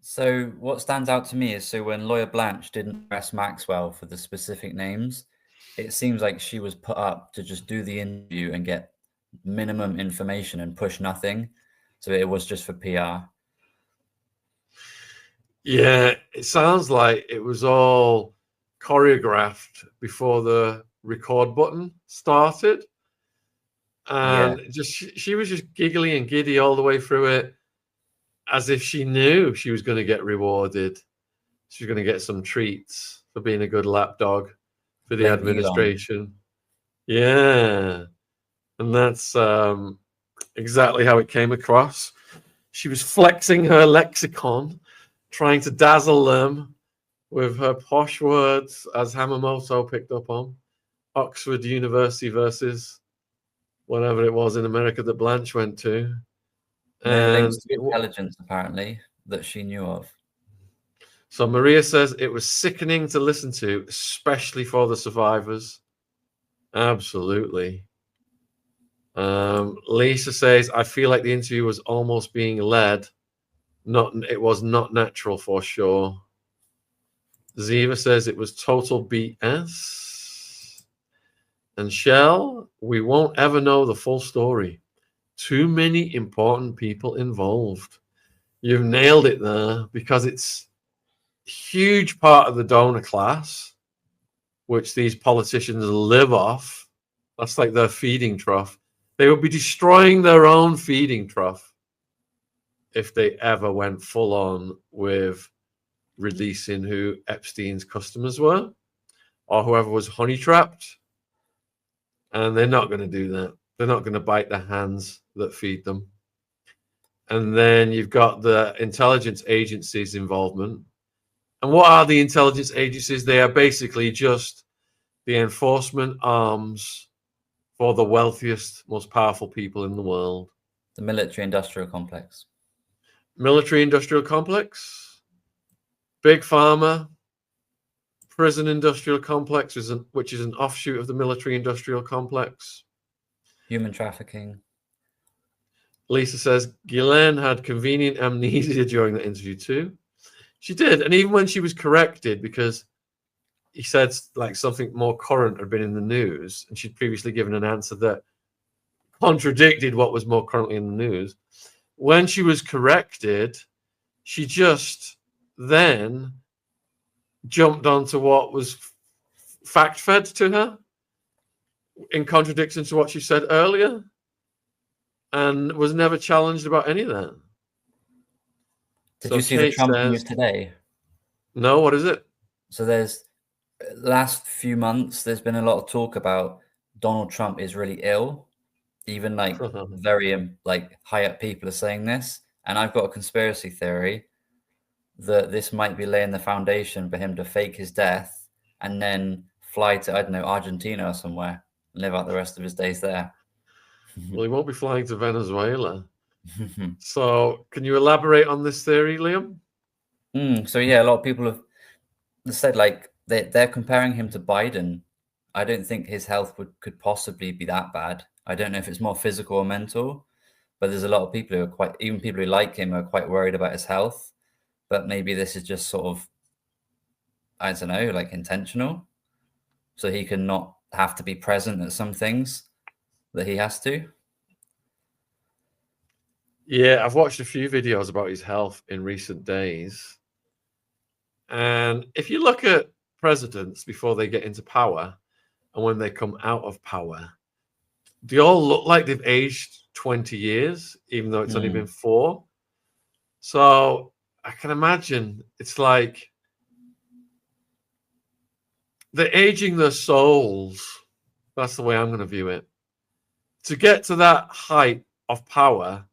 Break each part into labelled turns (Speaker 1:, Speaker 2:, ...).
Speaker 1: So what stands out to me is when Lawyer Blanche didn't arrest Maxwell for the specific names, it seems like she was put up to just do the interview and get minimum information and push nothing. So it was just for PR.
Speaker 2: Yeah, it sounds like it was all choreographed before the record button started. And she was just giggly and giddy all the way through it, as if she knew she was going to get rewarded. She was going to get some treats for being a good lapdog for the administration. Yeah. And that's exactly how it came across. She was flexing her lexicon, trying to dazzle them with her posh words, as Hamamoto picked up on. Oxford University versus whatever it was in America that Blanche went to.
Speaker 1: No links to intelligence, apparently, that she knew of.
Speaker 2: So Maria says it was sickening to listen to, especially for the survivors. Absolutely. Lisa says, I feel like the interview was almost being led. It was not natural for sure. Ziva says it was total BS. And Shell, we won't ever know the full story. Too many important people involved. You've nailed it there, because it's a huge part of the donor class, which these politicians live off. That's like their feeding trough. They would be destroying their own feeding trough if they ever went full on with releasing who Epstein's customers were or whoever was honey trapped. And they're not going to do that. They're not going to bite the hands that feed them. And then you've got the intelligence agencies' involvement. And what are the intelligence agencies? They are basically just the enforcement arms for the wealthiest, most powerful people in the world.
Speaker 1: The military-industrial complex.
Speaker 2: Military-industrial complex, big pharma, prison-industrial complex, which is an offshoot of the military-industrial complex.
Speaker 1: Human trafficking.
Speaker 2: Lisa says Ghislaine had convenient amnesia during the interview too. She did, and even when she was corrected, because he said like something more current had been in the news, and she'd previously given an answer that contradicted what was more currently in the news. When she was corrected, she just then jumped onto what was fact-fed to her in contradiction to what she said earlier, and was never challenged about any of that.
Speaker 1: Did you see the Trump news today?
Speaker 2: No, what is it?
Speaker 1: So there's last few months, there's been a lot of talk about Donald Trump is really ill. Even like very like high up people are saying this. And I've got a conspiracy theory that this might be laying the foundation for him to fake his death and then fly to, I don't know, Argentina or somewhere and live out the rest of his days there.
Speaker 2: Well, he won't be flying to Venezuela. So can you elaborate on this theory, Liam?
Speaker 1: So yeah, a lot of people have said like they're comparing him to Biden. I don't think his health could possibly be that bad. I don't know if it's more physical or mental, but there's a lot of people who are even people who like him are quite worried about his health. But maybe this is just sort of, I don't know, like intentional. So he can not have to be present at some things that he has to.
Speaker 2: Yeah, I've watched a few videos about his health in recent days. And if you look at presidents before they get into power and when they come out of power, they all look like they've aged 20 years, even though it's only been 4. So I can imagine it's like they're aging their souls. That's the way I'm going to view it. To get to that height of power,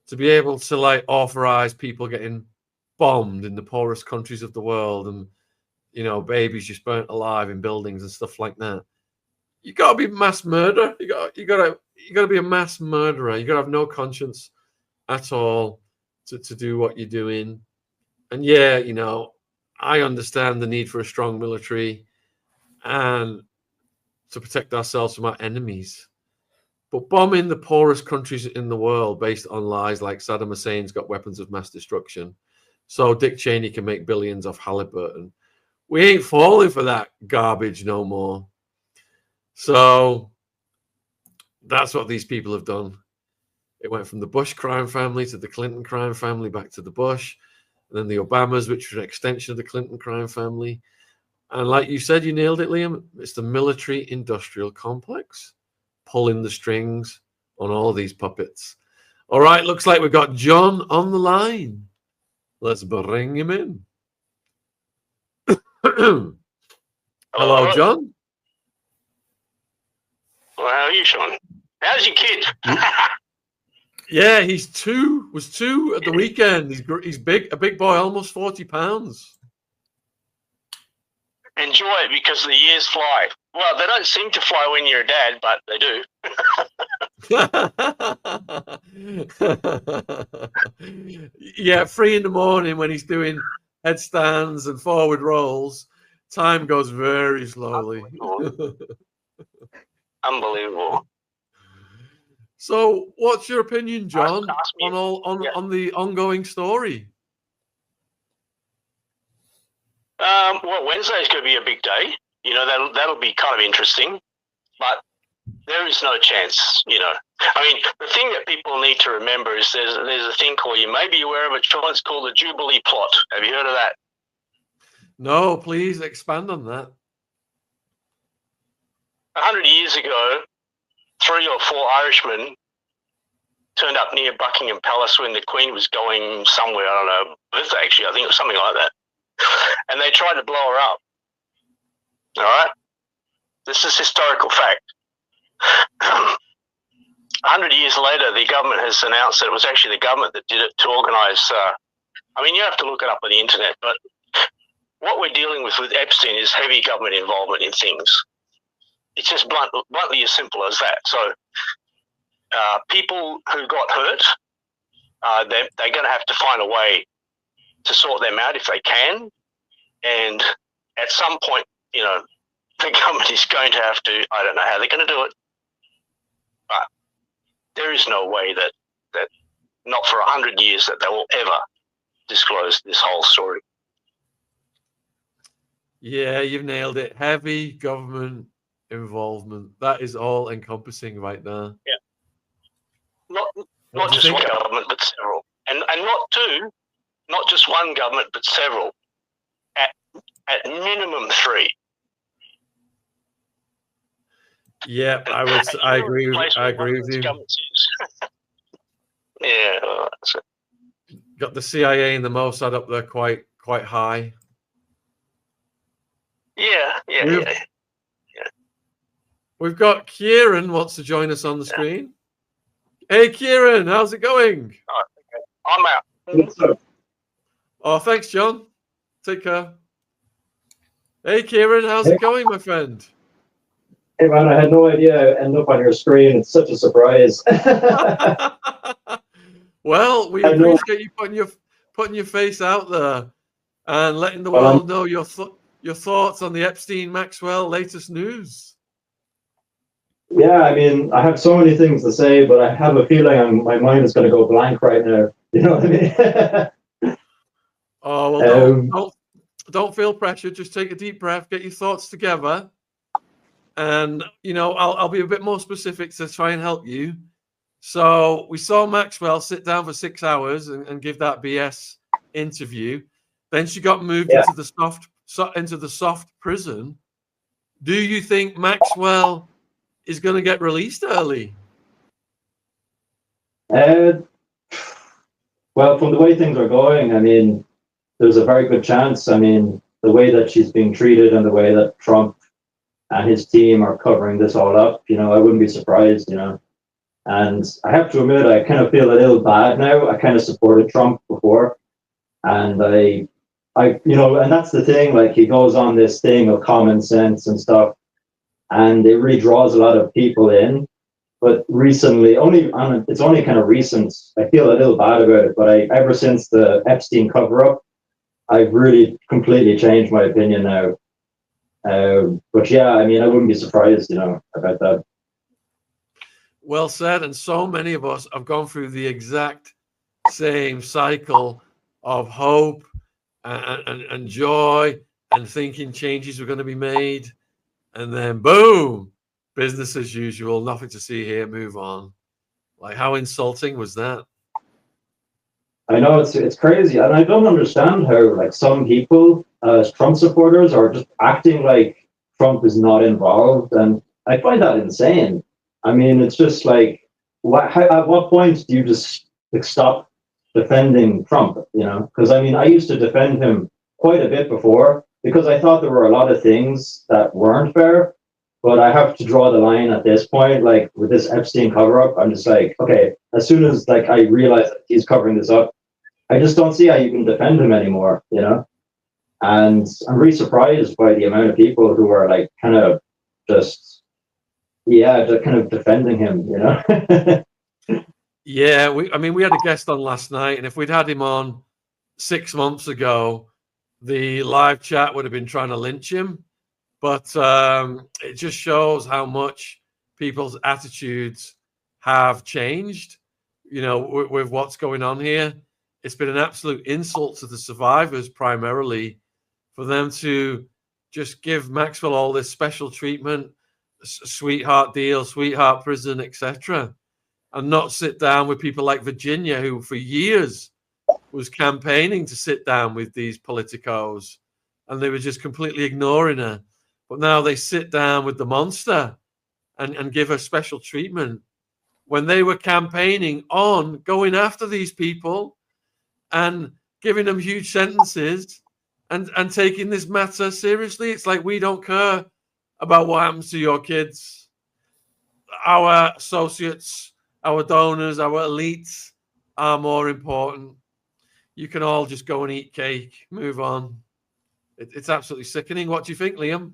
Speaker 2: to be able to like authorize people getting bombed in the poorest countries of the world, and you know, babies just burnt alive in buildings and stuff like that. You gotta be mass murder. You gotta be a mass murderer. You gotta have no conscience at all to do what you're doing. And yeah, you know, I understand the need for a strong military and to protect ourselves from our enemies. But bombing the poorest countries in the world based on lies like Saddam Hussein's got weapons of mass destruction, so Dick Cheney can make billions off Halliburton. We ain't falling for that garbage no more. So that's what these people have done. It went from the Bush crime family to the Clinton crime family, back to the Bush, and then the Obamas, which was an extension of the Clinton crime family. And like you said, you nailed it, Liam. It's the military-industrial complex pulling the strings on all these puppets. All right, looks like we've got John on the line. Let's bring him in. Hello, John.
Speaker 3: Well, how are you, Sean? How's your kid?
Speaker 2: Yeah, was two at the weekend. He's big, a big boy, almost 40 pounds.
Speaker 3: Enjoy it because the years fly. Well, they don't seem to fly when you're a dad, but they
Speaker 2: do. Yeah, 3 in the morning when he's doing headstands and forward rolls, time goes very slowly.
Speaker 3: Unbelievable.
Speaker 2: So, what's your opinion, John, on the ongoing story?
Speaker 3: Well, Wednesday's going to be a big day. You know, that'll be kind of interesting, but there is no chance. You know, I mean, the thing that people need to remember is there's a thing called, you may be aware of it, Sean. It's called the Jubilee plot. Have you heard of that?
Speaker 2: No, please expand on that.
Speaker 3: 100 years ago, 3 or 4 Irishmen turned up near Buckingham Palace when the Queen was going somewhere, I don't know, birthday actually, I think it was something like that. And they tried to blow her up. All right? This is historical fact. 100 years later, the government has announced that it was actually the government that did it to organise, I mean, you have to look it up on the internet, but what we're dealing with Epstein is heavy government involvement in things. It's just bluntly as simple as that. So people who got hurt, they're going to have to find a way to sort them out if they can. And at some point, you know, the government is going to have to, I don't know how they're going to do it, but there is no way that not for 100 years that they will ever disclose this whole story.
Speaker 2: Yeah, you've nailed it. Heavy government involvement. That is all encompassing right now.
Speaker 3: Yeah. Not just one government, but several. And not two, not just one government, but several. At minimum 3.
Speaker 2: Yeah, I agree with you.
Speaker 3: Yeah.
Speaker 2: Got the CIA and the Mossad up there quite high.
Speaker 3: Yeah.
Speaker 2: We've got Kieran wants to join us on the screen. Hey, Kieran, how's it going?
Speaker 3: I'm out.
Speaker 2: Oh, thanks, John. Take care. Hey, Kieran, how's it going, my friend?
Speaker 4: Hey, man, I had no idea I'd end up on your screen. It's such a surprise.
Speaker 2: Well, we appreciate you putting your face out there and letting the world know your thoughts on the Epstein Maxwell latest news.
Speaker 4: Yeah, I mean, I have so many things to say, but I have a feeling my mind is going to go blank right now. You know what I mean?
Speaker 2: Oh, well, don't feel pressure. Just take a deep breath, get your thoughts together. And, you know, I'll be a bit more specific to try and help you. So we saw Maxwell sit down for 6 hours and give that BS interview. Then she got moved into the soft prison. Do you think Maxwell is going to get released early?
Speaker 4: Well, from the way things are going, I mean, there's a very good chance. I mean, the way that she's being treated and the way that Trump and his team are covering this all up, you know, I wouldn't be surprised, you know. And I have to admit, I kind of feel a little bad now. I kind of supported Trump before, and I, you know, and that's the thing. Like, he goes on this thing of common sense and stuff, and it really draws a lot of people in. But recently, it's only kind of recent. I feel a little bad about it, but ever since the Epstein cover-up, I've really completely changed my opinion now. But yeah, I mean, I wouldn't be surprised, you know, about that.
Speaker 2: Well said. And so many of us have gone through the exact same cycle of hope and joy and thinking changes were going to be made. And then boom, business as usual, nothing to see here, move on. Like, how insulting was that?
Speaker 4: I know it's crazy, and I don't understand how like some people, Trump supporters, are just acting like Trump is not involved, and I find that insane. I mean, it's just like, at what point do you just like, stop defending Trump? You know, because I mean, I used to defend him quite a bit before because I thought there were a lot of things that weren't fair. But I have to draw the line at this point, like with this Epstein cover up. I'm just like, okay, as soon as like I realize that he's covering this up, I just don't see how you can defend him anymore, you know? And I'm really surprised by the amount of people who are like kind of just, yeah, just kind of defending him, you know?
Speaker 2: Yeah, I mean, we had a guest on last night, and if we'd had him on 6 months ago, the live chat would have been trying to lynch him. But it just shows how much people's attitudes have changed, you know, with what's going on here. It's been an absolute insult to the survivors, primarily, for them to just give Maxwell all this special treatment, sweetheart deal, sweetheart prison, etc., and not sit down with people like Virginia, who for years was campaigning to sit down with these politicos, and they were just completely ignoring her. But now they sit down with the monster and give her special treatment when they were campaigning on going after these people and giving them huge sentences and taking this matter seriously. It's like, we don't care about what happens to your kids. Our associates, our donors, our elites are more important. You can all just go and eat cake, move on. It's absolutely sickening. What do you think, Liam?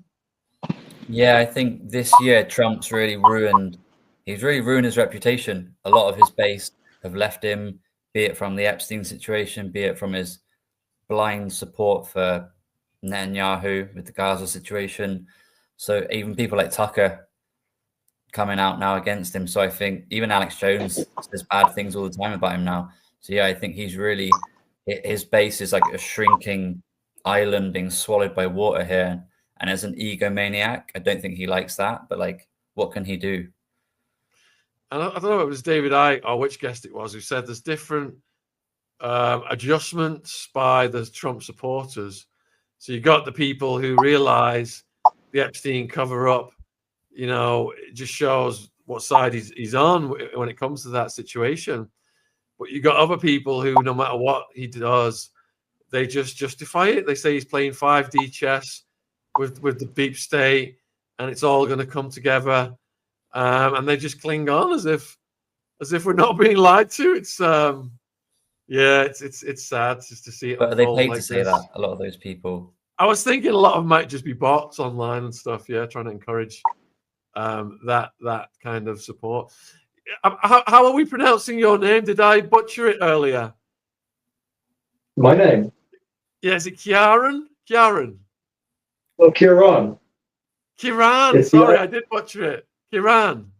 Speaker 1: Yeah, I think this year Trump's really ruined. He's really ruined his reputation. A lot of his base have left him, be it from the Epstein situation, be it from his blind support for Netanyahu with the Gaza situation. So even people like Tucker coming out now against him. So I think even Alex Jones says bad things all the time about him now. So yeah, I think he's really, his base is like a shrinking island being swallowed by water here. And as an egomaniac, I don't think he likes that. But like, what can he do?
Speaker 2: And I don't know if it was David Icke or which guest it was who said there's different adjustments by the Trump supporters. So you got the people who realize the Epstein cover up, you know, it just shows what side he's on when it comes to that situation. But you got other people who, no matter what he does, they just justify it. They say he's playing 5D chess with the deep state, and it's all going to come together. And they just cling on as if we're not being lied to. It's yeah, it's sad just to see it.
Speaker 1: But are they paid
Speaker 2: like
Speaker 1: to say that? A lot of those people.
Speaker 2: I was thinking a lot of them might just be bots online and stuff. Yeah, trying to encourage that kind of support. How are we pronouncing your name? Did I butcher it earlier?
Speaker 4: My name?
Speaker 2: Yeah, is it Kieran? Kieran.
Speaker 4: Well, Kieran.
Speaker 2: Kieran. Sorry, I did butcher it. Kieran.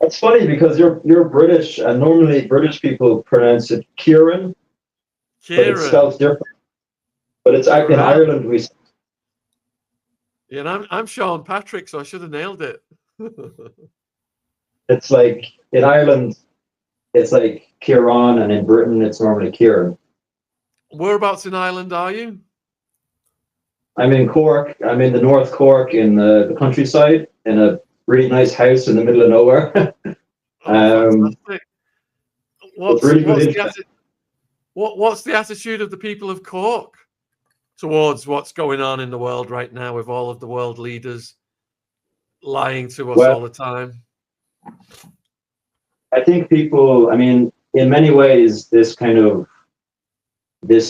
Speaker 4: It's funny because you're British, and normally British people pronounce it Kieran. But it's spelled different. But it's in Ireland we.
Speaker 2: Yeah, and I'm Sean Patrick, so I should have nailed it.
Speaker 4: It's like in Ireland, it's like Kieran, and in Britain, it's normally Kieran.
Speaker 2: Whereabouts in Ireland are you?
Speaker 4: I'm in Cork. I'm in the North Cork in the countryside in a really nice house in the middle of nowhere.
Speaker 2: What's the attitude of the people of Cork towards what's going on in the world right now with all of the world leaders lying to us all the time?
Speaker 4: I think people, I mean, in many ways, this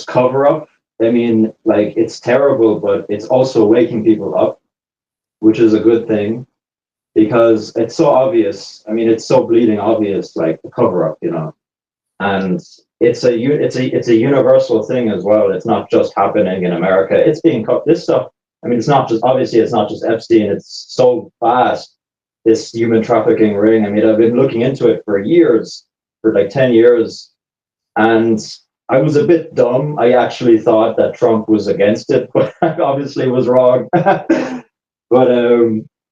Speaker 4: cover up, I mean, like, it's terrible, but it's also waking people up, which is a good thing, because it's so obvious. I mean, it's so bleeding obvious, like the cover up, you know, and it's a universal thing as well. It's not just happening in America. It's being this stuff. I mean, it's not just Epstein. It's so vast, this human trafficking ring. I mean, I've been looking into it for years, for like 10 years, and I was a bit dumb. I actually thought that Trump was against it, but I obviously was wrong. But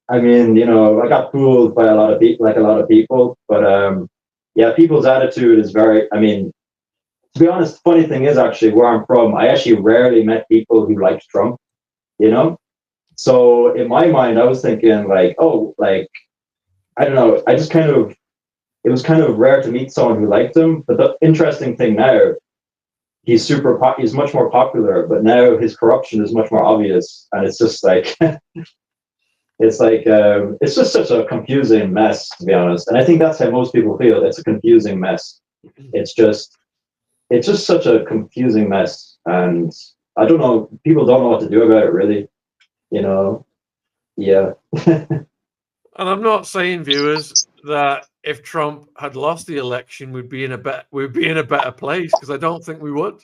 Speaker 4: I mean, you know, I got fooled by a lot of people, like a lot of people. But yeah, people's attitude is very. I mean, to be honest, funny thing is actually where I'm from, I actually rarely met people who liked Trump. You know, so in my mind, I was thinking like, oh, like I don't know. I just kind of it was kind of rare to meet someone who liked him. But the interesting thing now, he's much more popular, but now his corruption is much more obvious, and it's just like it's just such a confusing mess, to be honest. And I think that's how most people feel. It's a confusing mess. It's just such a confusing mess, and I don't know. People don't know what to do about it, really. You know, yeah.
Speaker 2: And I'm not saying, viewers, that if Trump had lost the election, we'd be in a better place, because I don't think we would.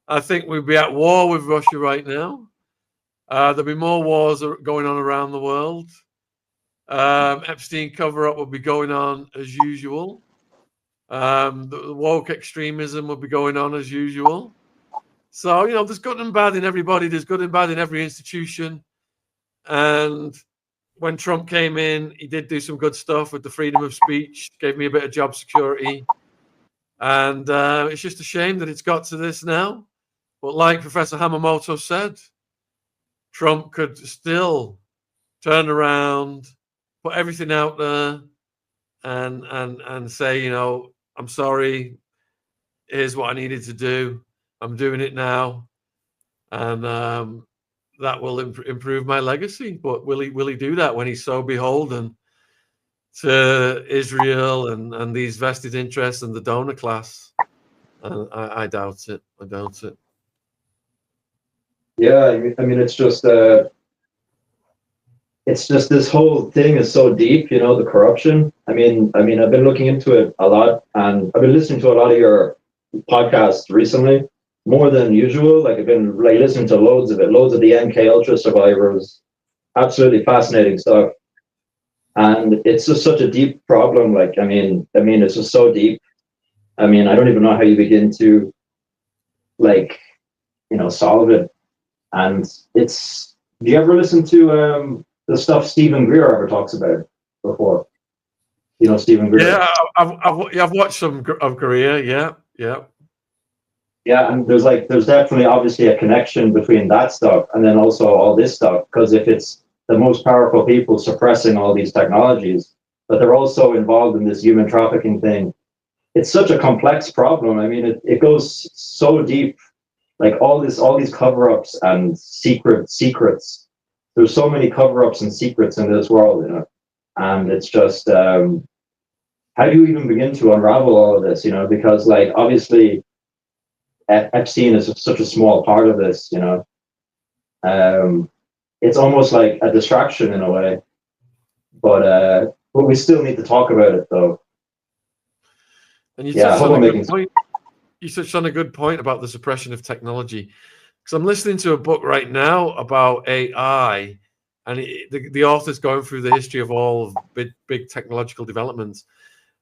Speaker 2: I think we'd be at war with Russia right now. There'd be more wars going on around the world. Epstein cover-up would be going on as usual. The woke extremism would be going on as usual. So, you know, there's good and bad in everybody. There's good and bad in every institution. And when Trump came in, he did do some good stuff with the freedom of speech, gave me a bit of job security. And it's just a shame that it's got to this now. But like Professor Hamamoto said, Trump could still turn around, put everything out there, and say, you know, I'm sorry, here's what I needed to do. I'm doing it now. And that will improve my legacy. But will he do that when he's so beholden to Israel and these vested interests and the donor class? I doubt it. I doubt it.
Speaker 4: Yeah, I mean, it's just this whole thing is so deep, you know, the corruption. I mean, I've been looking into it a lot, and I've been listening to a lot of your podcasts recently, more than usual. Like I've been like listening to loads of it, loads of the MK Ultra survivors, absolutely fascinating stuff. And it's just such a deep problem. Like, I mean, it's just so deep. I mean, I don't even know how you begin to, like, you know, solve it. And it's. Do you ever listen to the stuff Stephen Greer ever talks about before? You know, Stephen Greer.
Speaker 2: Yeah, I've watched some of Greer. Yeah.
Speaker 4: Yeah, and there's definitely obviously a connection between that stuff and then also all this stuff, because if it's the most powerful people suppressing all these technologies, but they're also involved in this human trafficking thing, it's such a complex problem. I mean, it goes so deep, like all these cover-ups and secrets. There's so many cover-ups and secrets in this world, you know, and it's just how do you even begin to unravel all of this, you know? Because like obviously Epstein is such a small part of this, you know. It's almost like a distraction in a way, but we still need to talk about it, though.
Speaker 2: And you touched on a good point about the suppression of technology, because I'm listening to a book right now about AI, and the author's going through the history of all of big technological developments.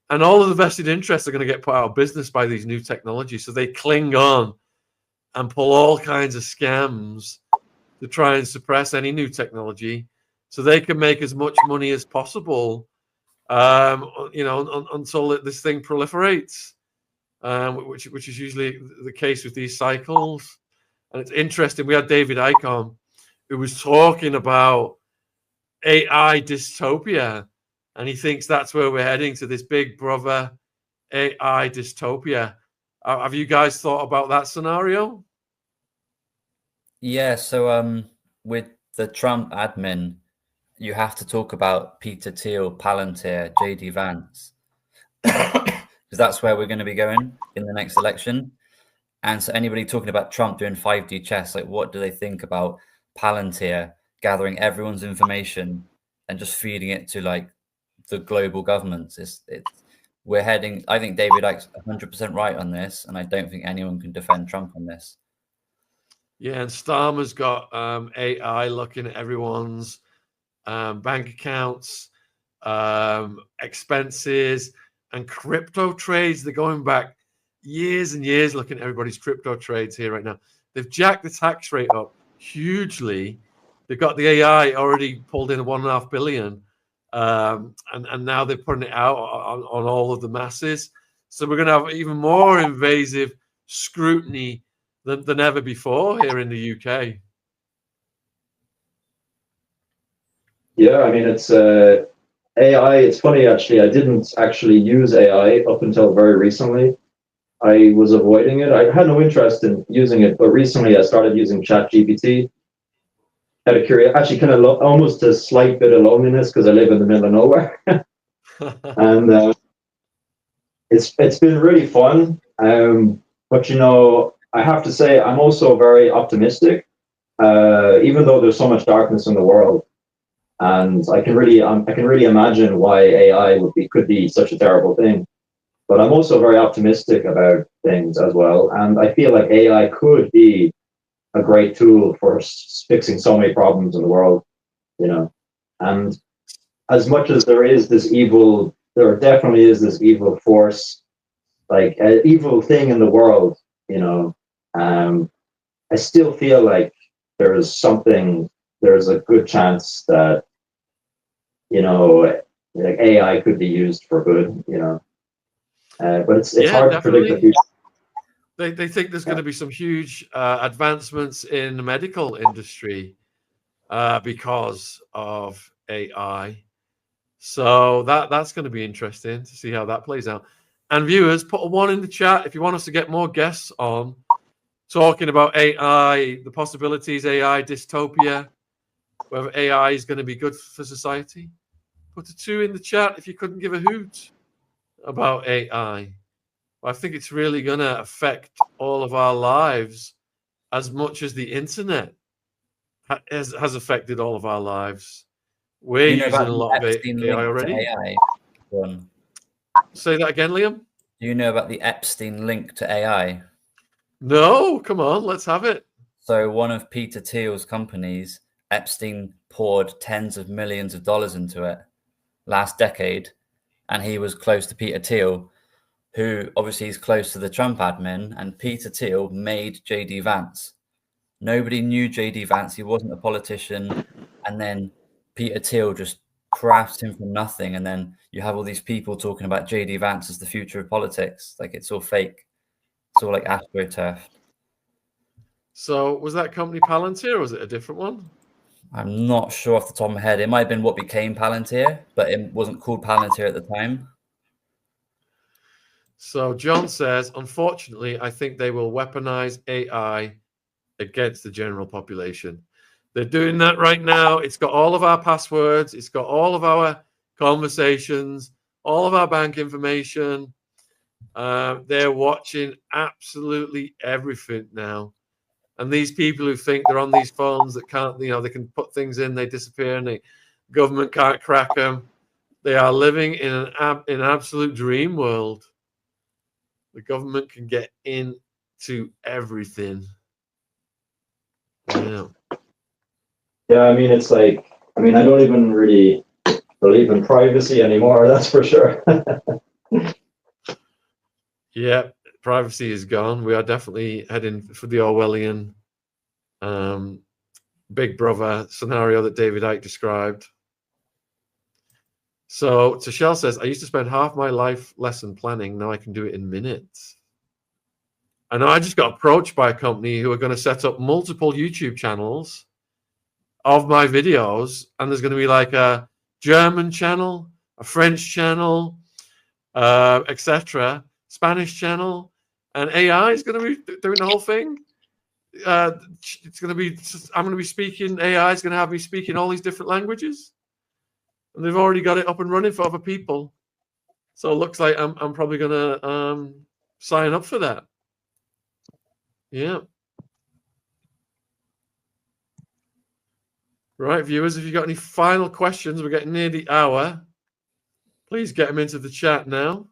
Speaker 2: And all of the vested interests are going to get put out of business by these new technologies. So they cling on and pull all kinds of scams to try and suppress any new technology so they can make as much money as possible, you know, until this thing proliferates, which is usually the case with these cycles. And it's interesting. We had David Icahn, who was talking about AI dystopia. And he thinks that's where we're heading, to this big brother AI dystopia. Have you guys thought about that scenario?
Speaker 1: Yeah, so with the Trump admin, you have to talk about Peter Thiel, Palantir, JD Vance, because that's where we're going to be going in the next election. And so anybody talking about Trump doing 5D chess, like what do they think about Palantir gathering everyone's information and just feeding it to like the global governments? We're heading. I think David Icke's 100% right on this, and I don't think anyone can defend Trump on this.
Speaker 2: Yeah, and Starmer's got AI looking at everyone's bank accounts, expenses, and crypto trades. They're going back years and years looking at everybody's crypto trades here right now. They've jacked the tax rate up hugely. They've got the AI already pulled in 1.5 billion, and now they're putting it out on all of the masses. So we're going to have even more invasive scrutiny than ever before here in the UK.
Speaker 4: Yeah, I mean, it's AI. It's funny, actually. I didn't actually use AI up until very recently. I was avoiding it. I had no interest in using it, but recently I started using ChatGPT. Out of curiosity, actually, kind of almost a slight bit of loneliness because I live in the middle of nowhere, and it's been really fun. But you know, I have to say, I'm also very optimistic, even though there's so much darkness in the world, and I can really imagine why AI could be such a terrible thing. But I'm also very optimistic about things as well, and I feel like AI could be a great tool for fixing so many problems in the world, you know. And as much as there is this evil, there definitely is this evil force, like an evil thing in the world, you know. I still feel like there's a good chance that, you know, like AI could be used for good, you know. But it's hard to predict the future.
Speaker 2: They think there's going to be some huge advancements in the medical industry because of AI. So that's going to be interesting to see how that plays out. And viewers, put a 1 in the chat if you want us to get more guests on talking about AI, the possibilities, AI dystopia, whether AI is going to be good for society. Put a 2 in the chat if you couldn't give a hoot about AI. I think it's really going to affect all of our lives as much as the internet has affected all of our lives. We're using a lot of AI already. Say that again, Liam.
Speaker 1: Do you know about the Epstein link to AI?
Speaker 2: No, come on, let's have it.
Speaker 1: So one of Peter Thiel's companies, Epstein poured tens of millions of dollars into it last decade, and he was close to Peter Thiel, who obviously is close to the Trump admin, and Peter Thiel made JD Vance. Nobody knew JD Vance. He wasn't a politician. And then Peter Thiel just crafts him from nothing. And then you have all these people talking about JD Vance as the future of politics. Like, it's all fake. It's all like AstroTurf.
Speaker 2: So was that company Palantir, or was it a different one?
Speaker 1: I'm not sure off the top of my head. It might have been what became Palantir, but it wasn't called Palantir at the time.
Speaker 2: So John says, unfortunately, I think they will weaponize AI against the general population. They're doing that right now. It's got all of our passwords. It's got all of our conversations, all of our bank information. They're watching absolutely everything now. And these people who think they're on these phones that can't, you know, they can put things in, they disappear, and the government can't crack them. They are living in an absolute dream world. The government can get into everything. Yeah.
Speaker 4: Yeah, I mean, it's like, I mean, I don't even really believe in privacy anymore, that's for sure.
Speaker 2: Yeah, privacy is gone. We are definitely heading for the Orwellian Big Brother scenario that David Icke described. So Tashel says, I used to spend half my life lesson planning. Now I can do it in minutes. I know I just got approached by a company who are going to set up multiple YouTube channels of my videos. And there's going to be like a German channel, a French channel, etc., Spanish channel, and AI is going to be doing the whole thing. It's going to be, I'm going to be speaking, AI is going to have me speaking all these different languages. And they've already got it up and running for other people. So it looks like I'm probably going to sign up for that. Yeah. Right, viewers, if you've got any final questions, we're getting near the hour. Please get them into the chat now.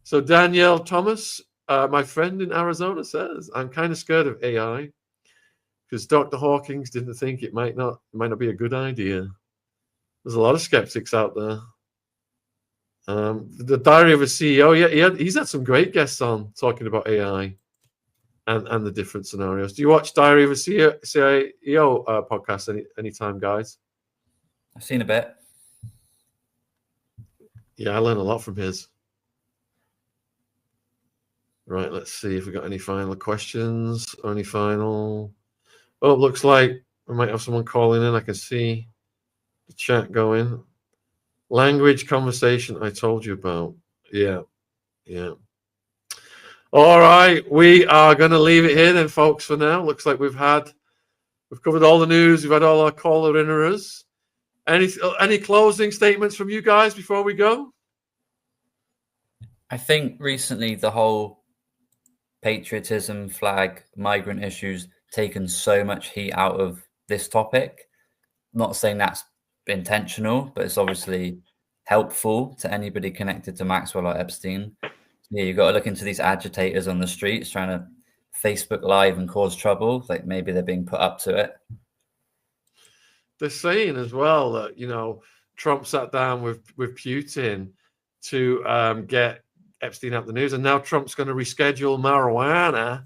Speaker 2: So Danielle Thomas, my friend in Arizona, says, I'm kind of scared of AI because Dr. Hawkins didn't think it might not be a good idea. There's a lot of skeptics out there. The Diary of a CEO. Yeah, he's had some great guests on talking about AI and the different scenarios. Do you watch Diary of a CEO podcast anytime, guys?
Speaker 1: I've seen a bit.
Speaker 2: Yeah, I learned a lot from his. Right, let's see if we got any final questions or any final. Oh, it looks like we might have someone calling in. I can see the chat going. Language conversation I told you about. Yeah. All right, we are going to leave it here then, folks, for now. Looks like we've covered all the news. We've had all our caller-inners. Any closing statements from you guys before we go?
Speaker 1: I think recently the whole patriotism, flag, migrant issues taken so much heat out of this topic. Not saying that's intentional, but it's obviously helpful to anybody connected to Maxwell or Epstein. Yeah, you've got to look into these agitators on the streets trying to Facebook Live and cause trouble. Like maybe they're being put up to it.
Speaker 2: They're saying as well that, you know, Trump sat down with Putin to get Epstein out the news, and now Trump's going to reschedule marijuana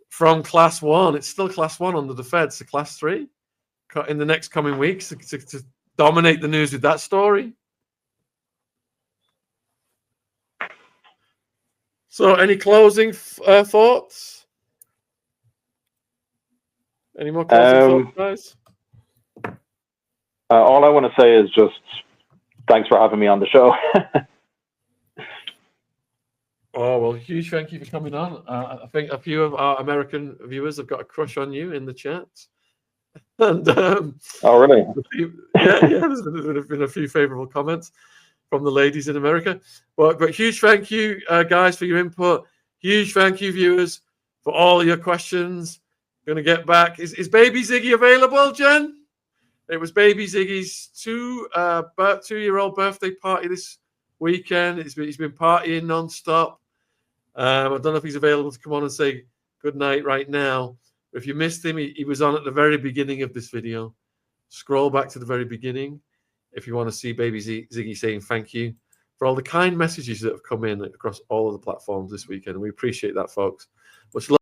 Speaker 2: from class 1. It's still class 1 under the feds to class 3 in the next coming weeks to dominate the news with that story. So, any closing thoughts? Any more closing thoughts, guys?
Speaker 5: All I want to say is just thanks for having me on the show.
Speaker 2: Oh, well, huge thank you for coming on. I think a few of our American viewers have got a crush on you in the chat. And
Speaker 5: oh, really?
Speaker 2: Yeah, there's been a few favorable comments from the ladies in America. But huge thank you, guys, for your input. Huge thank you, viewers, for all your questions. Going to get back. Is Baby Ziggy available, Jen? It was Baby Ziggy's two-year-old birthday party this weekend. He's been partying non-stop. I don't know if he's available to come on and say good night right now. But if you missed him, he was on at the very beginning of this video. Scroll back to the very beginning if you want to see Baby Ziggy saying thank you for all the kind messages that have come in across all of the platforms this weekend. We appreciate that, folks. Much love.